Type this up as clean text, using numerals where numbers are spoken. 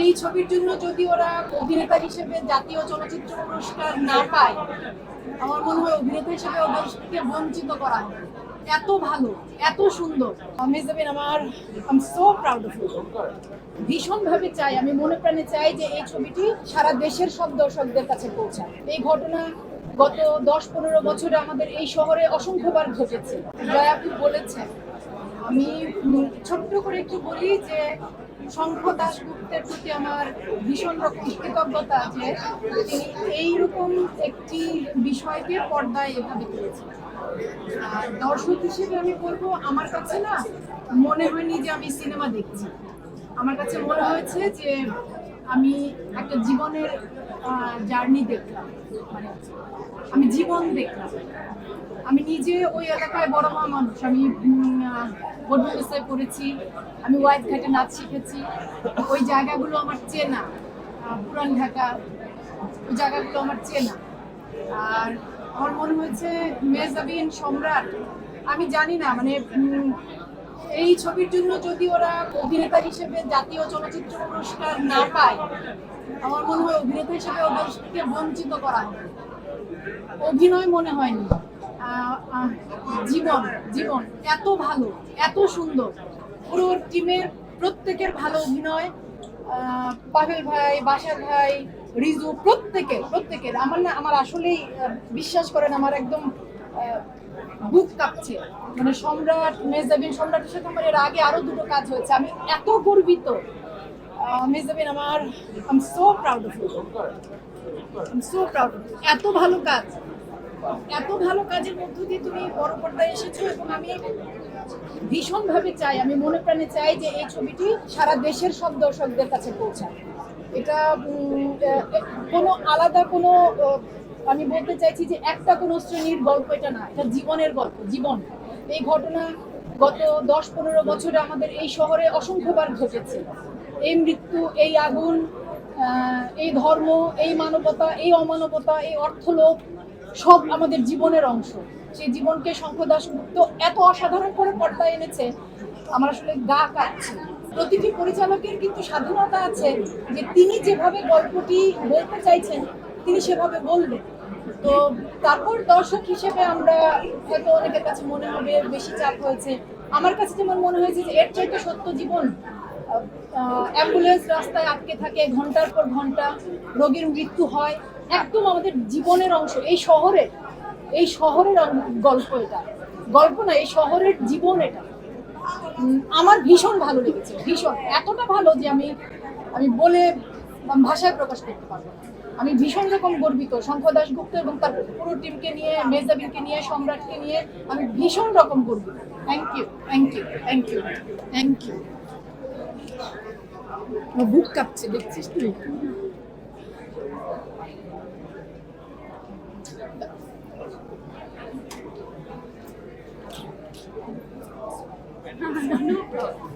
এই ছবির জন্য যদি ওরা অভিনেতা হিসেবে জাতীয় চলচ্চিত্র পুরস্কার না পায়, আমার মনে হয় অভিনেতা হিসেবে ওদেরকে বঞ্চিত করা হবে। এত ভালো, এত সুন্দর মেহজাবিন, আমার I am so proud of you. ভীষণ ভাবে চাই, আমি মনে প্রাণে চাই যে এই ছবিটি সারা দেশের সব দর্শকদের কাছে পৌঁছায়। এই ঘটনা গত 10-15 বছরে আমাদের এই শহরে অসংখ্যবার ঘটেছে। জয়া আপু বলেছেন, আমি ছোট্ট করে একটু বলি যে শঙ্খ দাশগুপ্তের প্রতি আমার ভীষণ রকম কৃতজ্ঞতা যে তিনি এইরকম একটি বিষয়কে পর্দায় এভাবে তুলেছেন। আর দর্শক হিসেবে আমি বলবো, আমার কাছে না মনে হয়নি যে আমি সিনেমা দেখছি। আমার কাছে মনে হয়েছে যে আমি একটা জীবনের জার্নি দেখলাম, মানে আমি জীবন দেখলাম। আমি নিজে ওই এলাকায় বড় হওয়া মানুষ, আমি বড্ডায় পড়েছি, আমি ওয়াইদ ঘাটে নাচ শিখেছি, ওই জায়গাগুলো আমার চেনা, পুরান ঢাকা, ওই জায়গাগুলো আমার চেনা। আর আমার মনে হয়েছে মেহজাবিন, সম্রাট, আমি জানি না মানে এই ছবির জন্য যদি ওরা অভিনেতা হিসেবে জাতীয় চলচ্চিত্র পুরস্কার না পায়, আমার মনে হয় অভিনেতা হিসেবে ওদেরকে বঞ্চিত করা হবে। অভিনয় মনে হয়নি, জীবন জীবন এত ভালো, এত সুন্দর, পুরো টিমের প্রত্যেকের ভালো অভিনয়। পাভেল ভাই, বাসার ভাই, রিজু, প্রত্যেকের আমার আসলেই বিশ্বাস করেন, আমার একদম বুক কাঁপছে। মানে সম্রাট, মেহজাবিন, সম্রাটের সাথে আমার এর আগে আরো দুটো কাজ হয়েছে, আমি এত গর্বিত। মেহজাবিন, আমার I am so proud of you, I am so proud. এত ভালো কাজ, এত ভালো কাজের মধ্য দিয়ে তুমি বড় পর্দায় এসেছো, এবং আমি ভীষণ ভাবে চাই, আমি মনে প্রাণে চাই যে এই ছবিটি সারা দেশের সব দর্শকদের কাছে পৌঁছায়। এটা কোনো আলাদা কোনো, আমি বলতে চাইছি যে একটা কোনো শ্রেণীর গল্প এটা না, এটা জীবনের গল্প, জীবন। এই ঘটনা গত 10-15 বছরে আমাদের এই শহরে অসংখ্যবার ঘটেছে। এই মৃত্যু, এই আগুন, এই ধর্ম, এই মানবতা, এই অমানবতা, এই অর্থলোভ, সব আমাদের জীবনের অংশ। সেই জীবনকে শঙ্খ দাশগুপ্ত এত অসাধারণ করে পর্দায় এনেছে, আমার আসলে গা কাঁপছে। প্রতিটি পরিচালকের কিন্তু স্বাধীনতা আছে যে তিনি যেভাবে গল্পটি বলতে চাইছেন তিনি সেভাবে বলবেন। তো তারপর দর্শক হিসেবে আমরা হয়তো অনেকের কাছে মনে হবে বেশি চাপ হয়েছে, আমার কাছে যেমন মনে হয়েছে যে এর চাইতে সত্য জীবন। অ্যাম্বুলেন্স রাস্তায় আটকে থাকে ঘন্টার পর ঘন্টা, রোগীর মৃত্যু হয়, একদম আমাদের জীবনের অংশ। এই শহরের গল্প, এটা গল্প না, এই শহরের জীবন এটা। আমার ভীষণ ভালো লেগেছে, ভীষণ, এতটা ভালো যে আমি বলে ভাষায় প্রকাশ করতে পারবো না। আমি ভীষণ রকম গর্বিত শঙ্খ দাশগুপ্ত এবং তার পুরো টিমকে নিয়ে, মেহজাবিনকে নিয়ে, সম্রাটকে নিয়ে আমি ভীষণ রকম গর্বিত। Thank you, thank you, thank you, thank you. বুক কাঁপছে, দেখছিস তুই? No problem.